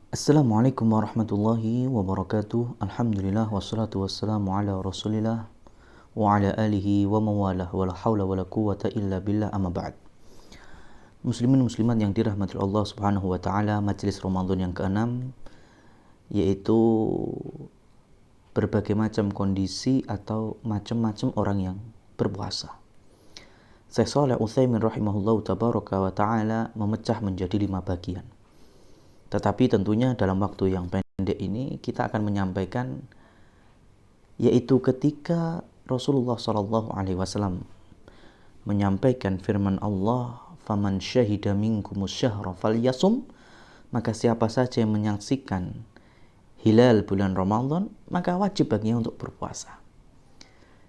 Assalamualaikum warahmatullahi wabarakatuh. Alhamdulillah wassalatu wassalamu ala Rasulillah wa ala alihi wa mawalah wa la haula wa la quwwata illa billah amma ba'd. Muslimin muslimat yang dirahmati Allah Subhanahu wa taala, majelis Ramadan yang ke-6 yaitu berbagai macam kondisi atau macam-macam orang yang berpuasa. Syekh Shalih Utsaimin rahimahullahu tabaraka wa taala memecah menjadi 5 bagian. Tetapi tentunya dalam waktu yang pendek ini kita akan menyampaikan yaitu ketika Rasulullah Shallallahu Alaihi Wasallam menyampaikan firman Allah, "Faman syahida minkumus syahra falyasum," maka siapa saja yang menyaksikan hilal bulan Ramadan maka wajib baginya untuk berpuasa.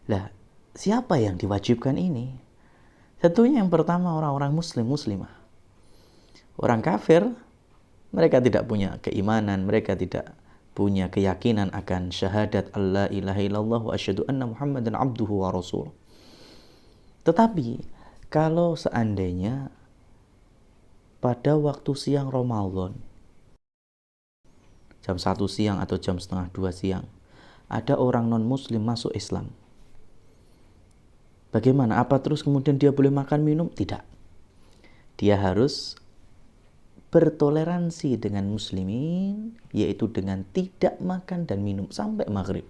Lah, siapa yang diwajibkan ini? Tentunya yang pertama orang-orang muslimah. Orang kafir mereka tidak punya keimanan, mereka tidak punya keyakinan akan syahadat Allah ilaha illallah wa asyhadu anna Muhammadan abduhu wa rasul. Tetapi kalau seandainya pada waktu siang Ramadan, jam 1 siang atau jam setengah 2 siang, ada orang non-muslim masuk Islam. Bagaimana? Apa terus kemudian dia boleh makan minum? Tidak. Dia harus bertoleransi dengan muslimin, yaitu dengan tidak makan dan minum sampai maghrib.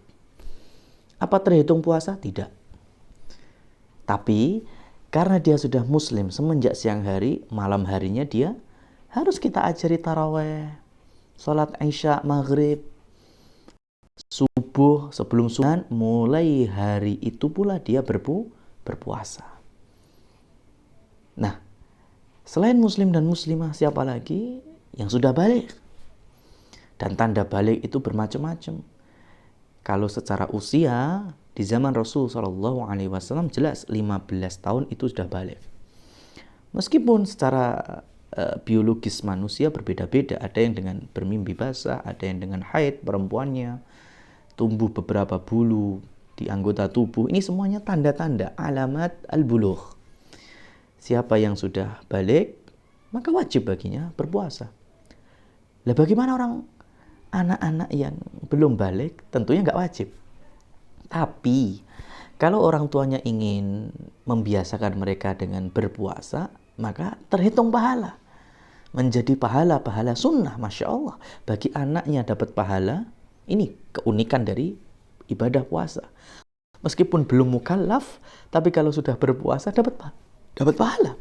Apa terhitung puasa? Tidak. Tapi karena dia sudah muslim semenjak siang hari, malam harinya dia harus kita ajari taraweh, sholat isya, maghrib, subuh, sebelum subuh, mulai hari itu pula dia berpuasa. Nah, selain muslim dan muslimah, siapa lagi yang sudah balik? Dan tanda balik itu bermacam-macam. Kalau secara usia, di zaman Rasul Shallallahu Alaihi Wasallam jelas 15 tahun itu sudah balik. Meskipun secara biologis manusia berbeda-beda, ada yang dengan bermimpi basah, ada yang dengan haid perempuannya, tumbuh beberapa bulu di anggota tubuh. Ini semuanya tanda-tanda alamat al-bulugh. Siapa yang sudah balik, maka wajib baginya berpuasa. Lah bagaimana orang anak-anak yang belum balik? Tentunya nggak wajib. Tapi kalau orang tuanya ingin membiasakan mereka dengan berpuasa, maka terhitung pahala. Menjadi pahala-pahala sunnah, Masya Allah. Bagi anaknya dapat pahala, ini keunikan dari ibadah puasa. Meskipun belum mukallaf, tapi kalau sudah berpuasa dapat pahala.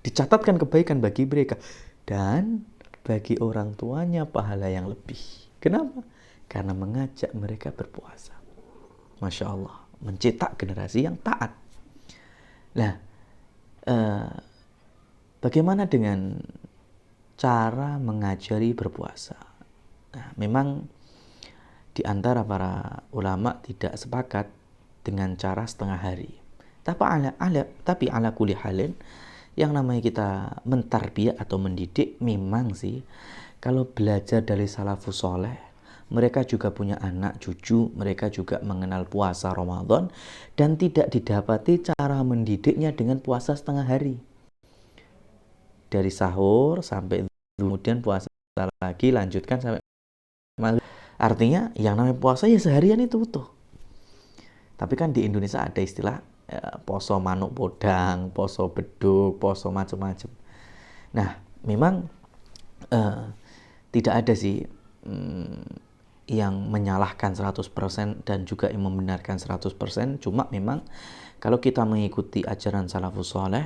Dicatatkan kebaikan bagi mereka. Dan bagi orang tuanya pahala yang lebih. Kenapa? Karena mengajak mereka berpuasa. Masya Allah. Mencetak generasi yang taat. Nah, bagaimana dengan cara mengajari berpuasa? Nah, memang di antara para ulama tidak sepakat dengan cara setengah hari. Tapi ala kulli halin, yang namanya kita mentarbiyah atau mendidik, memang sih kalau belajar dari salafus soleh, mereka juga punya anak cucu, mereka juga mengenal puasa Ramadan, dan tidak didapati cara mendidiknya dengan puasa setengah hari. Dari sahur sampai kemudian puasa lagi, lanjutkan sampai maghrib. Artinya yang namanya puasa ya seharian itu utuh. Tapi kan di Indonesia ada istilah poso manuk podang, poso beduk, poso macam-macam. Nah, memang tidak ada sih yang menyalahkan 100% dan juga yang membenarkan 100%. Cuma memang kalau kita mengikuti ajaran salafus soleh,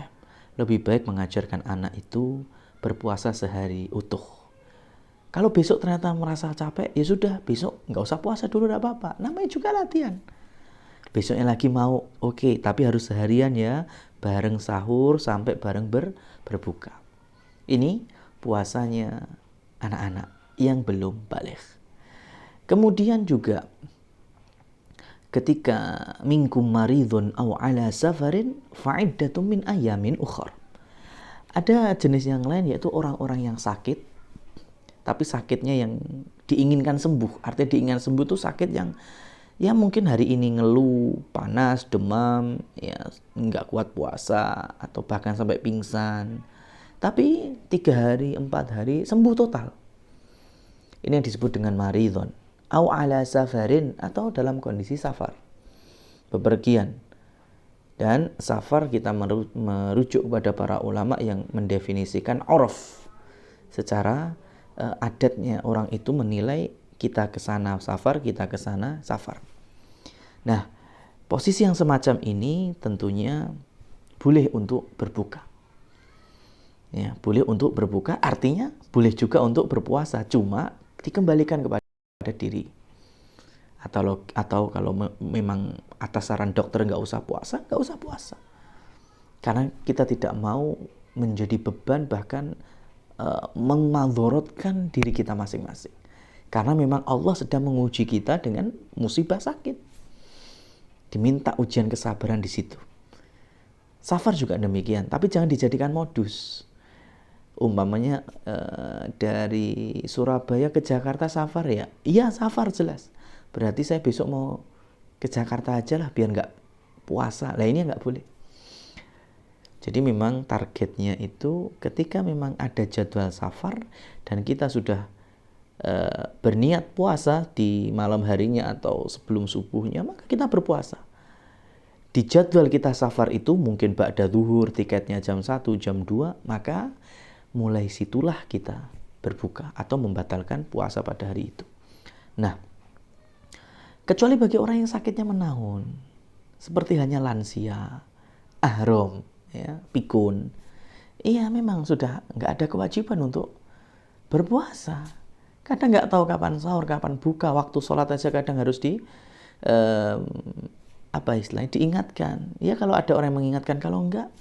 lebih baik mengajarkan anak itu berpuasa sehari utuh. Kalau besok ternyata merasa capek, ya sudah, besok nggak usah puasa dulu, nggak apa-apa. Namanya juga latihan. Besoknya lagi mau, oke, tapi harus seharian ya, bareng sahur sampai bareng berbuka. Ini puasanya anak-anak yang belum balik. Kemudian juga ketika minkum maridun aw ala safarin fa'iddatun min ayamin ukhar. Ada jenis yang lain yaitu orang-orang yang sakit, tapi sakitnya yang diinginkan sembuh. Artinya diinginkan sembuh itu sakit yang ya mungkin hari ini ngeluh, panas, demam, ya nggak kuat puasa, atau bahkan sampai pingsan. Tapi 3 hari, 4 hari sembuh total. Ini yang disebut dengan maridhon. Au ala safarin, atau dalam kondisi safar, bepergian. Dan safar kita merujuk kepada para ulama yang mendefinisikan urf. Secara adatnya orang itu menilai kita ke sana safar, kita ke sana safar. Nah, posisi yang semacam ini tentunya boleh untuk berbuka. Ya, boleh untuk berbuka, artinya boleh juga untuk berpuasa, cuma dikembalikan kepada diri. Atau kalau memang atas saran dokter nggak usah puasa, nggak usah puasa. Karena kita tidak mau menjadi beban, bahkan memadorotkan diri kita masing-masing. Karena memang Allah sedang menguji kita dengan musibah sakit. Diminta ujian kesabaran di situ. Safar juga demikian, tapi jangan dijadikan modus. Umpamanya dari Surabaya ke Jakarta safar ya, iya safar jelas. Berarti saya besok mau ke Jakarta aja lah biar nggak puasa. Lah ini nggak boleh. Jadi memang targetnya itu ketika memang ada jadwal safar dan kita sudah berniat puasa di malam harinya atau sebelum subuhnya, maka kita berpuasa. Di jadwal kita safar itu mungkin ba'da zuhur, tiketnya jam 1, jam 2, maka mulai situlah kita berbuka atau membatalkan puasa pada hari itu. Nah, kecuali bagi orang yang sakitnya menahun, seperti hanya lansia, ahrom, ya, pikun, iya memang sudah nggak ada kewajiban untuk berpuasa. Kadang nggak tahu kapan sahur, kapan buka, waktu sholat aja kadang harus diingatkan. Ya kalau ada orang yang mengingatkan, kalau enggak,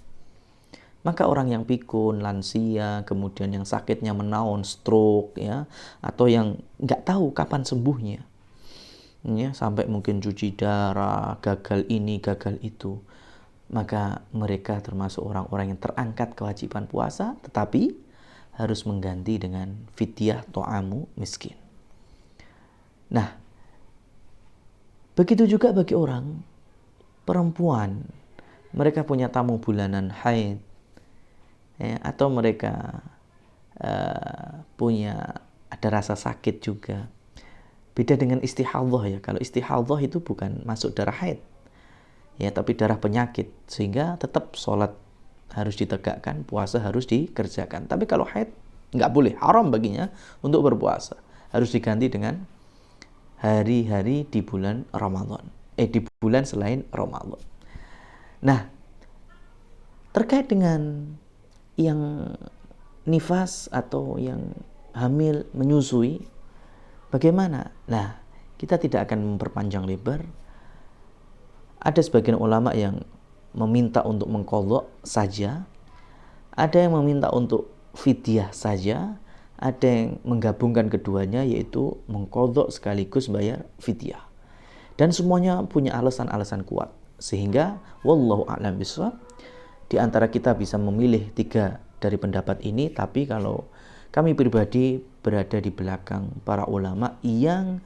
maka orang yang pikun, lansia, kemudian yang sakitnya menahun, stroke, ya, atau yang nggak tahu kapan sembuhnya, ya, sampai mungkin cuci darah, gagal ini, gagal itu, maka mereka termasuk orang-orang yang terangkat kewajiban puasa, tetapi harus mengganti dengan fidyah ta'amu miskin. Nah, begitu juga bagi orang perempuan, mereka punya tamu bulanan haid, ya, atau mereka punya ada rasa sakit juga. Beda dengan istihadhah ya. Kalau istihadhah itu bukan masuk darah haid, ya, tapi darah penyakit, sehingga tetap sholat harus ditegakkan, puasa harus dikerjakan. Tapi kalau haid nggak boleh, haram baginya untuk berpuasa. Harus diganti dengan hari-hari di bulan Ramadan, di bulan selain Ramadan. Nah, terkait dengan yang nifas atau yang hamil menyusui, bagaimana? Nah, kita tidak akan memperpanjang lebar. Ada sebagian ulama yang meminta untuk mengqadha saja, ada yang meminta untuk fidyah saja, ada yang menggabungkan keduanya, yaitu mengqadha sekaligus bayar fidyah. Dan semuanya punya alasan-alasan kuat, sehingga wallahu a'lam bishawab, di antara kita bisa memilih 3 dari pendapat ini. Tapi kalau kami pribadi berada di belakang para ulama yang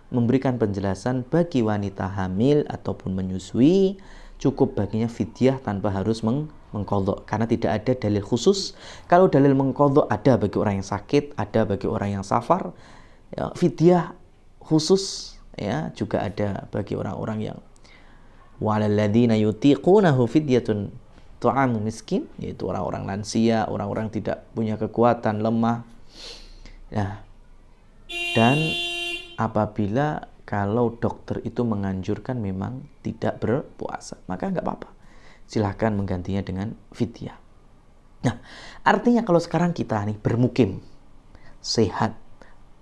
memberikan penjelasan bagi wanita hamil ataupun menyusui, cukup baginya fidyah tanpa harus mengqadha, karena tidak ada dalil khusus. Kalau dalil mengqadha ada bagi orang yang sakit, ada bagi orang yang safar, ya, fidyah khusus, ya, juga ada bagi orang-orang yang walal ladzina yutiqunahu fidyatun ta'amu miskin, yaitu orang-orang lansia, orang-orang tidak punya kekuatan, lemah. Nah, dan apabila kalau dokter itu menganjurkan memang tidak berpuasa, maka nggak apa-apa, silahkan menggantinya dengan fidyah. Nah, artinya kalau sekarang kita nih bermukim, sehat,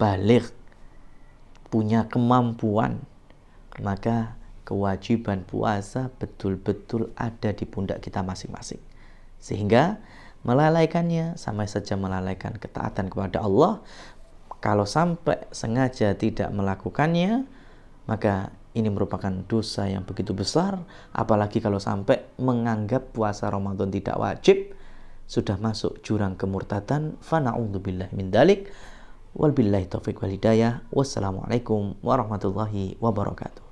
baligh, punya kemampuan, maka kewajiban puasa betul-betul ada di pundak kita masing-masing. Sehingga melalaikannya sama saja melalaikan ketaatan kepada Allah. Kalau sampai sengaja tidak melakukannya, maka ini merupakan dosa yang begitu besar. Apalagi kalau sampai menganggap puasa Ramadan tidak wajib, sudah masuk jurang kemurtadan. Fa na'udzubillahi min dzalik. Wal billahi taufiq wal hidayah. Wassalamualaikum warahmatullahi wabarakatuh.